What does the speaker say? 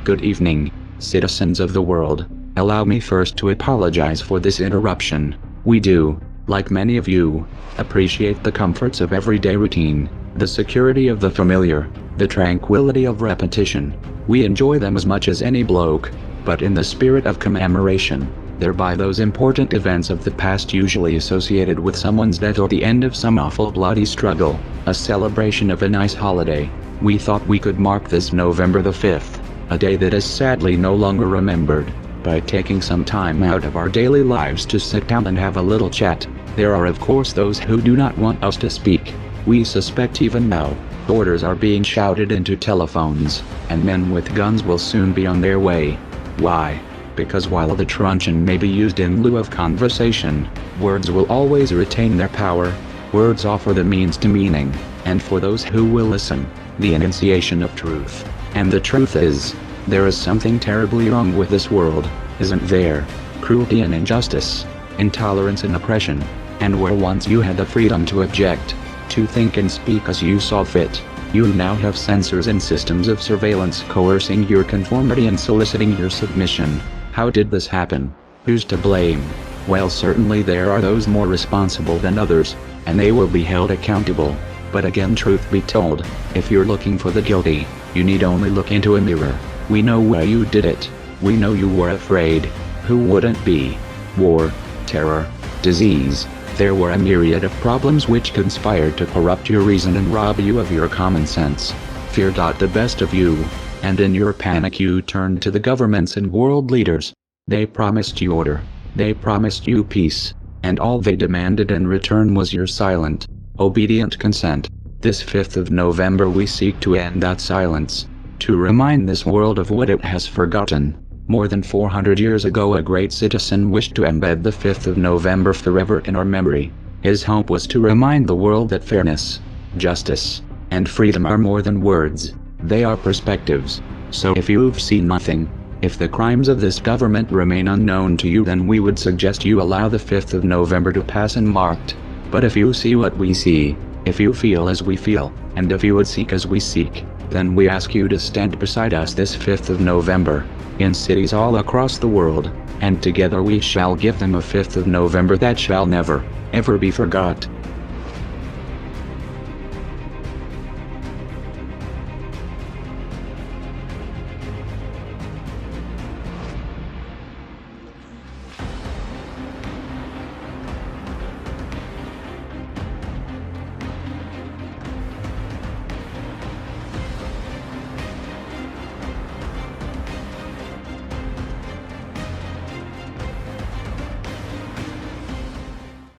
Good evening, citizens of the world. Allow me first to apologize for this interruption. We do, like many of you, appreciate the comforts of everyday routine, the security of the familiar, the tranquility of repetition. We enjoy them as much as any bloke, but in the spirit of commemoration, thereby those important events of the past usually associated with someone's death or the end of some awful bloody struggle, a celebration of a nice holiday, we thought we could mark this November the 5th, a day that is sadly no longer remembered, by taking some time out of our daily lives to sit down and have a little chat. There are of course those who do not want us to speak. We suspect even now, orders are being shouted into telephones, and men with guns will soon be on their way. Why? Because while the truncheon may be used in lieu of conversation, words will always retain their power. Words offer the means to meaning, and for those who will listen, the enunciation of truth. And the truth is, there is something terribly wrong with this world, isn't there? Cruelty and injustice, intolerance and oppression. And where once you had the freedom to object, to think and speak as you saw fit, you now have censors and systems of surveillance coercing your conformity and soliciting your submission. How did this happen? Who's to blame? Well, certainly there are those more responsible than others, and they will be held accountable. But again, truth be told, if you're looking for the guilty, you need only look into a mirror. We know why you did it. We know you were afraid. Who wouldn't be? War, terror, disease. There were a myriad of problems which conspired to corrupt your reason and rob you of your common sense. Fear got the best of you, and in your panic you turned to the governments and world leaders. They promised you order. They promised you peace, and all they demanded in return was your silent, obedient consent. This 5th of November we seek to end that silence, to remind this world of what it has forgotten. More than 400 years ago a great citizen wished to embed the 5th of November forever in our memory. His hope was to remind the world that fairness, justice, and freedom are more than words, they are perspectives. So if you've seen nothing, if the crimes of this government remain unknown to you, then we would suggest you allow the 5th of November to pass unmarked. But if you see what we see, if you feel as we feel, and if you would seek as we seek, then we ask you to stand beside us this 5th of November, in cities all across the world, and together we shall give them a 5th of November that shall never, ever be forgot.